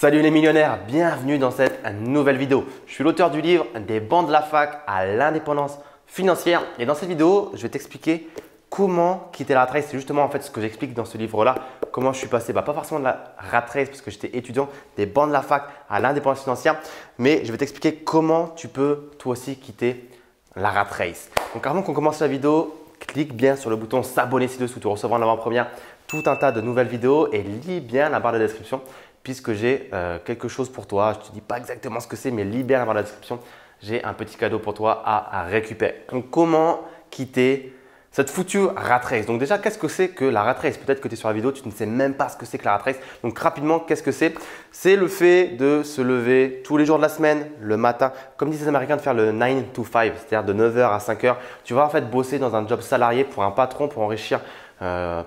Salut les millionnaires, bienvenue dans cette nouvelle vidéo. Je suis l'auteur du livre Des bancs de la fac à l'indépendance financière et dans cette vidéo, je vais t'expliquer comment quitter la rat race. C'est justement en fait ce que j'explique dans ce livre-là, comment je suis passé, pas forcément de la rat race parce que j'étais étudiant, des bancs de la fac à l'indépendance financière, mais je vais t'expliquer comment tu peux toi aussi quitter la rat race. Donc avant qu'on commence la vidéo, clique bien sur le bouton s'abonner ci-dessous, tu recevras en avant-première tout un tas de nouvelles vidéos et lis bien la barre de description puisque j'ai quelque chose pour toi. Je ne te dis pas exactement ce que c'est, mais lis bien la barre de description. J'ai un petit cadeau pour toi à récupérer. Donc, comment quitter cette foutue rat race? Donc déjà, qu'est-ce que c'est que la rat race? Peut-être que tu es sur la vidéo, tu ne sais même pas ce que c'est que la rat race. Donc rapidement, qu'est-ce que c'est? C'est le fait de se lever tous les jours de la semaine, le matin, comme disent les Américains, de faire le 9 to 5, c'est-à-dire de 9h à 5h. Tu vas en fait bosser dans un job salarié pour un patron, pour enrichir,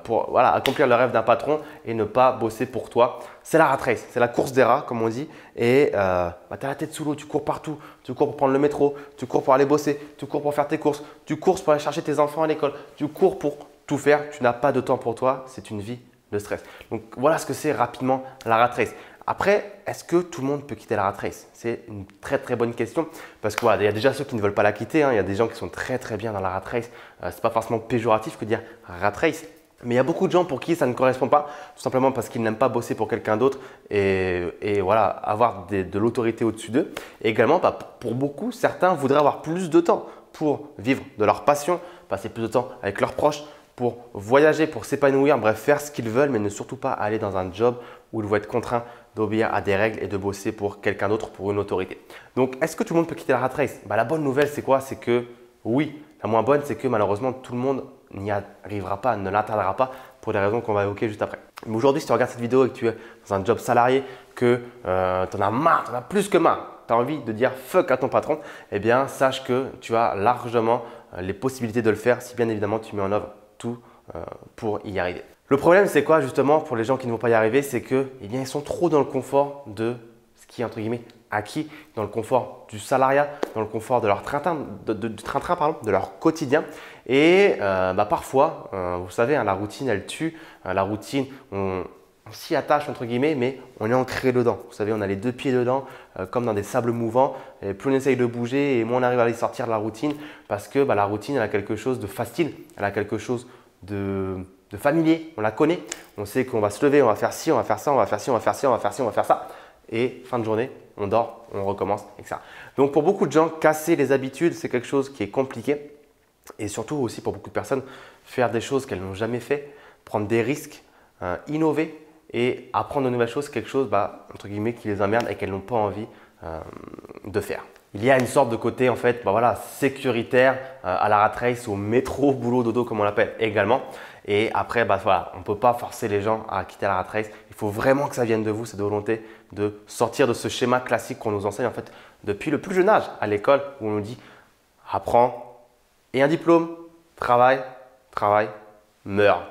pour accomplir le rêve d'un patron et ne pas bosser pour toi. C'est la rat race, c'est la course des rats comme on dit et tu as la tête sous l'eau, tu cours partout, tu cours pour prendre le métro, tu cours pour aller bosser, tu cours pour faire tes courses, tu cours pour aller chercher tes enfants à l'école, tu cours pour tout faire, tu n'as pas de temps pour toi, c'est une vie de stress. Donc voilà ce que c'est rapidement la rat race. Après, est-ce que tout le monde peut quitter la rat race? C'est une très bonne question parce qu'il y a déjà ceux qui ne veulent pas la quitter, il y a des gens qui sont très bien dans la rat race. Ce n'est pas forcément péjoratif que dire rat race. Mais il y a beaucoup de gens pour qui ça ne correspond pas, tout simplement parce qu'ils n'aiment pas bosser pour quelqu'un d'autre et voilà, avoir de l'autorité au-dessus d'eux. Et également, pour beaucoup, certains voudraient avoir plus de temps pour vivre de leur passion, passer plus de temps avec leurs proches, pour voyager, pour s'épanouir, bref, faire ce qu'ils veulent, mais ne surtout pas aller dans un job où ils vont être contraints d'obéir à des règles et de bosser pour quelqu'un d'autre, pour une autorité. Donc, est-ce que tout le monde peut quitter la rat race? La bonne nouvelle, c'est quoi? C'est que oui. La moins bonne, c'est que malheureusement, tout le monde n'y arrivera pas, ne l'atteindra pas pour des raisons qu'on va évoquer juste après. Mais aujourd'hui, si tu regardes cette vidéo et que tu es dans un job salarié, que tu en as marre, tu en as plus que marre, tu as envie de dire fuck à ton patron, eh bien, sache que tu as largement les possibilités de le faire si bien évidemment tu mets en œuvre tout pour y arriver. Le problème, c'est quoi justement pour les gens qui ne vont pas y arriver? C'est que, ils sont trop dans le confort de ce qui est entre guillemets acquis, dans le confort du salariat, dans le confort de leur train-train, de leur quotidien. Et parfois, vous savez, la routine, elle tue. La routine, on s'y attache entre guillemets, mais on est ancré dedans. Vous savez, on a les deux pieds dedans, comme dans des sables mouvants. Et plus on essaye de bouger, et moins on arrive à les sortir de la routine, parce que la routine, elle a quelque chose de facile, elle a quelque chose de familier. On la connaît. On sait qu'on va se lever, on va faire ci, on va faire ça, on va faire ci, on va faire ci, on va faire ci, on va faire ça. Et fin de journée, on dort, on recommence, etc. Donc pour beaucoup de gens, casser les habitudes, c'est quelque chose qui est compliqué. Et surtout aussi pour beaucoup de personnes, faire des choses qu'elles n'ont jamais fait, prendre des risques, innover et apprendre de nouvelles choses, quelque chose entre guillemets qui les emmerde et qu'elles n'ont pas envie de faire. Il y a une sorte de côté en fait, sécuritaire à la rat race, au métro, boulot, dodo comme on l'appelle également. Et après, on ne peut pas forcer les gens à quitter la rat race. Il faut vraiment que ça vienne de vous, cette volonté de sortir de ce schéma classique qu'on nous enseigne en fait depuis le plus jeune âge à l'école où on nous dit apprends et un diplôme, travaille, meurs.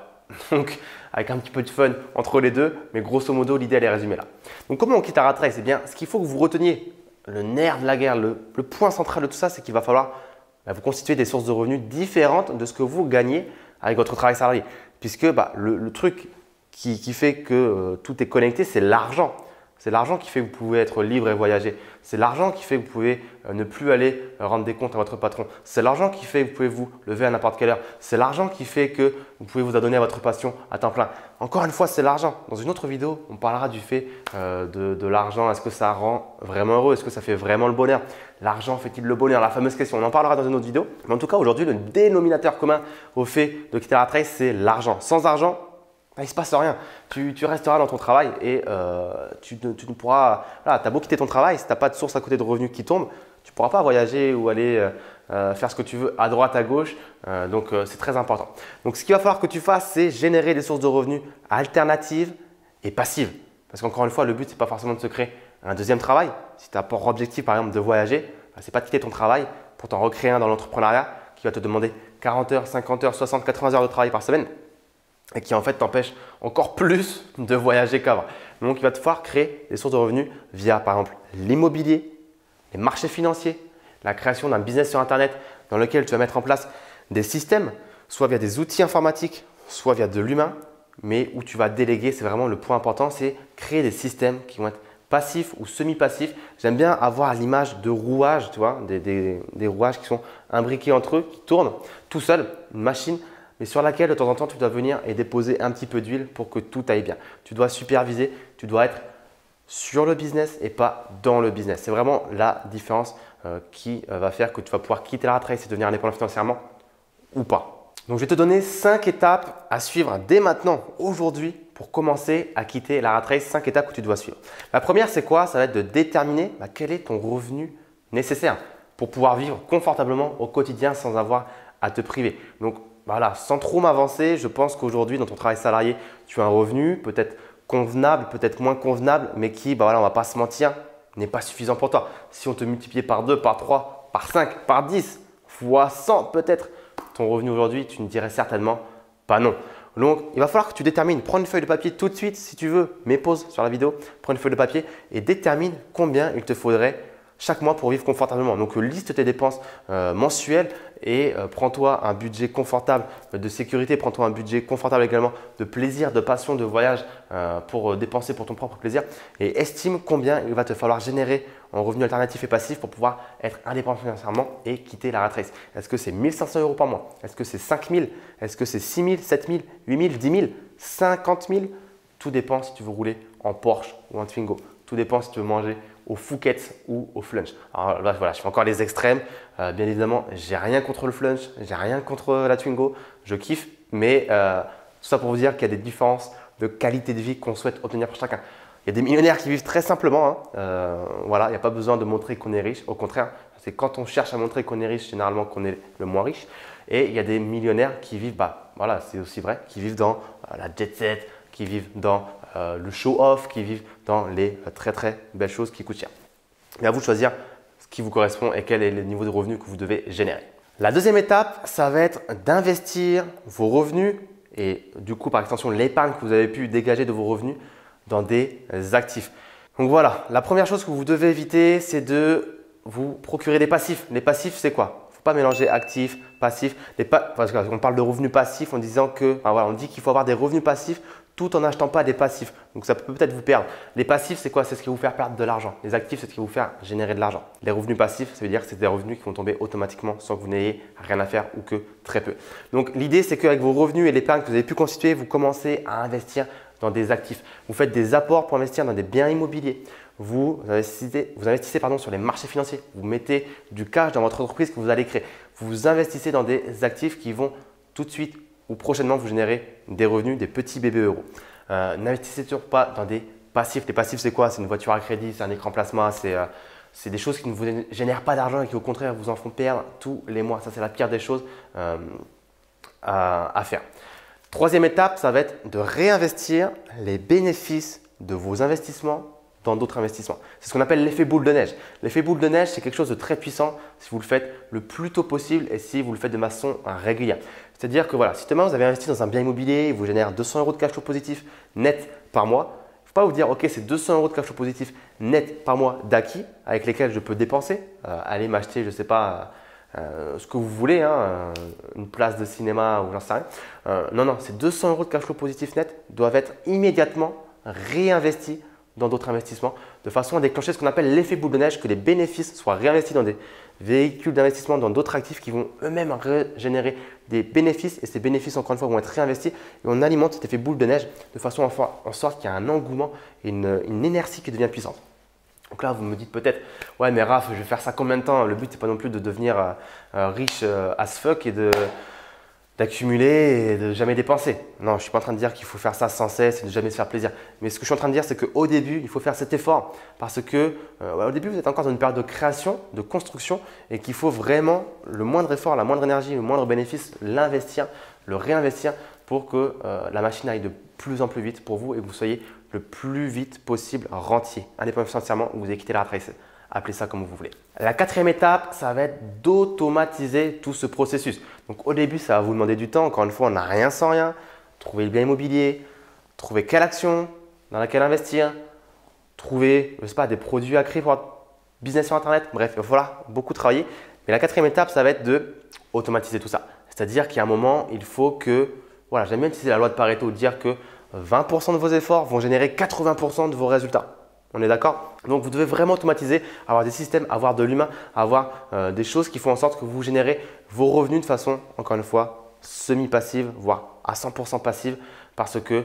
Donc avec un petit peu de fun entre les deux, mais grosso modo l'idée elle est résumée là. Donc comment on quitte la rat race? Eh bien, ce qu'il faut que vous reteniez, le nerf de la guerre, le point central de tout ça, c'est qu'il va falloir vous constituer des sources de revenus différentes de ce que vous gagnez avec votre travail salarié. Puisque le truc qui fait que tout est connecté, c'est l'argent. C'est l'argent qui fait que vous pouvez être libre et voyager. C'est l'argent qui fait que vous pouvez ne plus aller rendre des comptes à votre patron. C'est l'argent qui fait que vous pouvez vous lever à n'importe quelle heure. C'est l'argent qui fait que vous pouvez vous adonner à votre passion à temps plein. Encore une fois, c'est l'argent. Dans une autre vidéo, on parlera du fait de l'argent. Est-ce que ça rend vraiment heureux? Est-ce que ça fait vraiment le bonheur? L'argent fait-il le bonheur? La fameuse question. On en parlera dans une autre vidéo. Mais en tout cas, aujourd'hui, le dénominateur commun au fait de quitter la rat race, c'est l'argent. Sans argent, il ne se passe rien. Tu resteras dans ton travail et tu ne pourras… tu as beau quitter ton travail, si tu n'as pas de source à côté de revenus qui tombent, tu ne pourras pas voyager ou aller faire ce que tu veux à droite, à gauche. Donc, c'est très important. Donc, ce qu'il va falloir que tu fasses, c'est générer des sources de revenus alternatives et passives. Parce qu'encore une fois, le but, ce n'est pas forcément de se créer un deuxième travail. Si tu as pour objectif, par exemple, de voyager, ce n'est pas de quitter ton travail pour t'en recréer un dans l'entrepreneuriat qui va te demander 40 heures, 50 heures, 60, 80 heures de travail par semaine. Et qui en fait t'empêche encore plus de voyager qu'avant. Donc il va te falloir créer des sources de revenus via par exemple l'immobilier, les marchés financiers, la création d'un business sur internet dans lequel tu vas mettre en place des systèmes, soit via des outils informatiques, soit via de l'humain, mais où tu vas déléguer, c'est vraiment le point important, c'est créer des systèmes qui vont être passif ou semi-passif. J'aime bien avoir l'image de rouages, tu vois, des rouages qui sont imbriqués entre eux, qui tournent tout seul, une machine, mais sur laquelle de temps en temps tu dois venir et déposer un petit peu d'huile pour que tout aille bien. Tu dois superviser, tu dois être sur le business et pas dans le business. C'est vraiment la différence qui va faire que tu vas pouvoir quitter la rat race et devenir indépendant financièrement ou pas. Donc, je vais te donner 5 étapes à suivre dès maintenant, aujourd'hui, pour commencer à quitter la rat race. 5 étapes que tu dois suivre. La première, c'est quoi? Ça va être de déterminer quel est ton revenu nécessaire pour pouvoir vivre confortablement au quotidien sans avoir à te priver. Donc, voilà, sans trop m'avancer, je pense qu'aujourd'hui, dans ton travail salarié, tu as un revenu peut-être convenable, peut-être moins convenable, mais qui, on ne va pas se mentir, n'est pas suffisant pour toi. Si on te multiplie par 2, par 3, par 5, par 10, fois 100 peut-être, ton revenu aujourd'hui, tu ne dirais certainement pas non. Donc, il va falloir que tu détermines. Prends une feuille de papier tout de suite si tu veux, mets pause sur la vidéo, prends une feuille de papier et détermine combien il te faudrait chaque mois pour vivre confortablement. Donc, liste tes dépenses mensuelles et prends-toi un budget confortable de sécurité, prends-toi un budget confortable également de plaisir, de passion, de voyage pour dépenser pour ton propre plaisir et estime combien il va te falloir générer en revenus alternatifs et passifs pour pouvoir être indépendant financièrement et quitter la rat race. Est-ce que c'est 1 500 € par mois? Est-ce que c'est 5 000? Est-ce que c'est 6 000, 7 000, 8 000, 10 000, 50 000? Tout dépend si tu veux rouler en Porsche ou en Twingo. Tout dépend si tu veux manger au Fouquet's ou au Flunch. Alors là, voilà, je fais encore les extrêmes. Bien évidemment, j'ai rien contre le Flunch, j'ai rien contre la Twingo. Je kiffe, mais tout ça pour vous dire qu'il y a des différences de qualité de vie qu'on souhaite obtenir pour chacun. Il y a des millionnaires qui vivent très simplement. Voilà, il n'y a pas besoin de montrer qu'on est riche. Au contraire, c'est quand on cherche à montrer qu'on est riche, généralement qu'on est le moins riche. Et il y a des millionnaires qui vivent, voilà, c'est aussi vrai, qui vivent dans la jet set, qui vivent dans le show-off, qui vivent dans les très très belles choses qui coûtent cher. Mais à vous de choisir ce qui vous correspond et quel est le niveau de revenu que vous devez générer. La deuxième étape, ça va être d'investir vos revenus et du coup par extension l'épargne que vous avez pu dégager de vos revenus dans des actifs. Donc voilà, la première chose que vous devez éviter, c'est de vous procurer des passifs. Les passifs, c'est quoi? Il ne faut pas mélanger actifs, passifs. Parce qu'on parle de revenus passifs en disant que, voilà, on dit qu'il faut avoir des revenus passifs tout en n'achetant pas des passifs. Donc ça peut peut-être vous perdre. Les passifs, c'est quoi? C'est ce qui va vous faire perdre de l'argent. Les actifs, c'est ce qui va vous faire générer de l'argent. Les revenus passifs, ça veut dire que c'est des revenus qui vont tomber automatiquement sans que vous n'ayez rien à faire ou que très peu. Donc l'idée, c'est qu'avec vos revenus et l'épargne que vous avez pu constituer, vous commencez à investir dans des actifs. Vous faites des apports pour investir dans des biens immobiliers. Vous investissez sur les marchés financiers. Vous mettez du cash dans votre entreprise que vous allez créer. Vous investissez dans des actifs qui vont tout de suite ou prochainement vous générer des revenus, des petits bébés euros. N'investissez toujours pas dans des passifs. Les passifs, c'est quoi? C'est une voiture à crédit, c'est un écran plasma, c'est des choses qui ne vous génèrent pas d'argent et qui au contraire vous en font perdre tous les mois. Ça, c'est la pire des choses à faire. Troisième étape, ça va être de réinvestir les bénéfices de vos investissements dans d'autres investissements. C'est ce qu'on appelle l'effet boule de neige. L'effet boule de neige, c'est quelque chose de très puissant si vous le faites le plus tôt possible et si vous le faites de façon régulière. C'est-à-dire que voilà, si demain vous avez investi dans un bien immobilier, il vous génère 200 € de cash flow positif net par mois, il ne faut pas vous dire ok, c'est 200 € de cash flow positif net par mois d'acquis avec lesquels je peux dépenser, aller m'acheter, je ne sais pas, ce que vous voulez, une place de cinéma ou j'en sais rien. Non, ces 200 € de cash flow positif net doivent être immédiatement réinvestis dans d'autres investissements de façon à déclencher ce qu'on appelle l'effet boule de neige, que les bénéfices soient réinvestis dans des véhicules d'investissement, dans d'autres actifs qui vont eux-mêmes générer des bénéfices et ces bénéfices encore une fois vont être réinvestis et on alimente cet effet boule de neige de façon à faire en sorte qu'il y a un engouement et une inertie qui devient puissante. Donc là, vous me dites peut-être, ouais mais Raph, je vais faire ça combien de temps? Le but, c'est pas non plus de devenir riche as fuck et d'accumuler et de jamais dépenser. Non, je ne suis pas en train de dire qu'il faut faire ça sans cesse et de jamais se faire plaisir. Mais ce que je suis en train de dire, c'est qu'au début, il faut faire cet effort parce que au début, vous êtes encore dans une période de création, de construction et qu'il faut vraiment le moindre effort, la moindre énergie, le moindre bénéfice, l'investir, le réinvestir pour que la machine aille de plus en plus vite pour vous et que vous soyez le plus vite possible rentier, indépendant financièrement ou vous ayez quitté la rat race. Appelez ça comme vous voulez. La quatrième étape, ça va être d'automatiser tout ce processus. Donc au début, ça va vous demander du temps. Encore une fois, on n'a rien sans rien. Trouver le bien immobilier, trouver quelle action dans laquelle investir, trouver, je sais pas, des produits à créer pour votre business sur Internet. Bref, il va falloir beaucoup travailler. Mais la quatrième étape, ça va être de automatiser tout ça. C'est-à-dire qu'il y a un moment, il faut que, voilà, j'aime bien utiliser la loi de Pareto, dire que 20% de vos efforts vont générer 80% de vos résultats. On est d'accord? Donc, vous devez vraiment automatiser, avoir des systèmes, avoir de l'humain, avoir des choses qui font en sorte que vous générez vos revenus de façon, encore une fois, semi-passive, voire à 100% passive parce que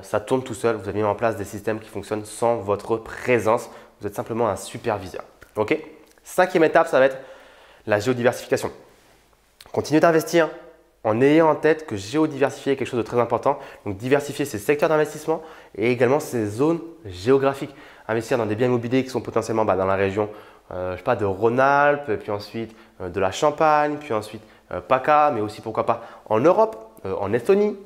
ça tourne tout seul. Vous avez mis en place des systèmes qui fonctionnent sans votre présence. Vous êtes simplement un superviseur. OK? Cinquième étape, ça va être la géodiversification. Continuez d'investir en ayant en tête que géodiversifier est quelque chose de très important. Donc, diversifier ses secteurs d'investissement et également ses zones géographiques. Investir dans des biens immobiliers qui sont potentiellement dans la région je sais pas, de Rhône-Alpes, puis ensuite de la Champagne, puis ensuite PACA, mais aussi pourquoi pas en Europe, en Estonie,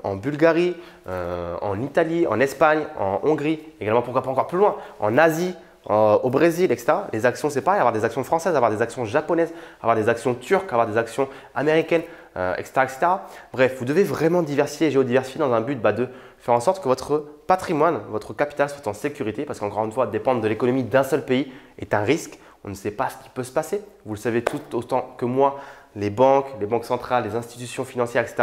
en Bulgarie, en Italie, en Espagne, en Hongrie, également pourquoi pas encore plus loin, en Asie, au Brésil, etc. Les actions, c'est pareil, avoir des actions françaises, avoir des actions japonaises, avoir des actions turques, avoir des actions américaines, etc., etc. Bref, vous devez vraiment diversifier et géodiversifier dans un but de faire en sorte que votre patrimoine, votre capital soit en sécurité parce qu'encore une fois, dépendre de l'économie d'un seul pays est un risque. On ne sait pas ce qui peut se passer. Vous le savez tout autant que moi, les banques centrales, les institutions financières, etc.,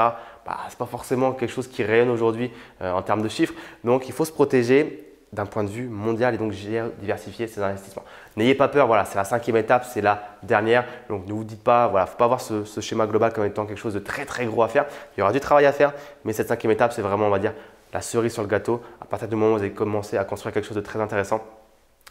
ce n'est pas forcément quelque chose qui rayonne aujourd'hui en termes de chiffres. Donc, il faut se protéger d'un point de vue mondial et donc diversifier ses investissements. N'ayez pas peur, voilà, c'est la cinquième étape, c'est la dernière. Donc ne vous dites pas, voilà, il ne faut pas voir ce schéma global comme étant quelque chose de très très gros à faire. Il y aura du travail à faire, mais cette cinquième étape, c'est vraiment, on va dire, la cerise sur le gâteau. À partir du moment où vous allez commencer à construire quelque chose de très intéressant,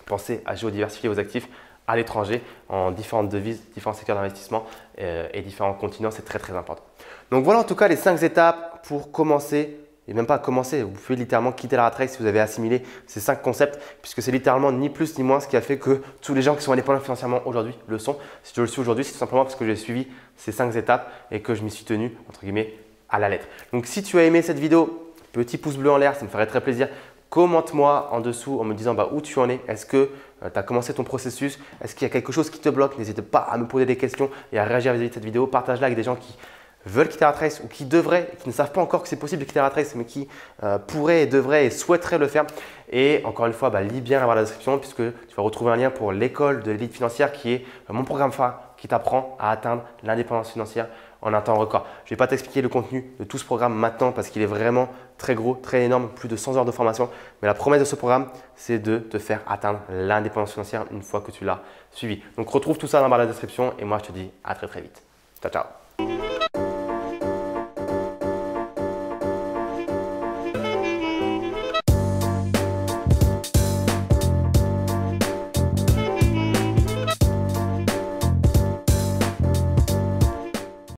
pensez à géodiversifier vos actifs à l'étranger en différentes devises, différents secteurs d'investissement et différents continents, c'est très très important. Donc voilà en tout cas les 5 étapes pour commencer. Et même pas commencer, vous pouvez littéralement quitter la rat race si vous avez assimilé ces 5 concepts puisque c'est littéralement ni plus ni moins ce qui a fait que tous les gens qui sont indépendants financièrement aujourd'hui le sont. Si je le suis aujourd'hui, c'est tout simplement parce que j'ai suivi ces 5 étapes et que je m'y suis tenu entre guillemets à la lettre. Donc si tu as aimé cette vidéo, petit pouce bleu en l'air, ça me ferait très plaisir. Commente-moi en dessous en me disant où tu en es. Est-ce que tu as commencé ton processus? Est-ce qu'il y a quelque chose qui te bloque? N'hésite pas à me poser des questions et à réagir vis-à-vis de cette vidéo. Partage-la avec des gens qui veulent quitter la rat race ou qui devraient, qui ne savent pas encore que c'est possible de quitter la rat race, mais qui pourraient et devraient et souhaiteraient le faire. Et encore une fois, lis bien la description puisque tu vas retrouver un lien pour l'école de l'élite financière qui est mon programme phare qui t'apprend à atteindre l'indépendance financière en un temps record. Je ne vais pas t'expliquer le contenu de tout ce programme maintenant parce qu'il est vraiment très gros, très énorme, plus de 100 heures de formation. Mais la promesse de ce programme, c'est de te faire atteindre l'indépendance financière une fois que tu l'as suivi. Donc retrouve tout ça dans la barre de description et moi je te dis à très très vite. Ciao, ciao.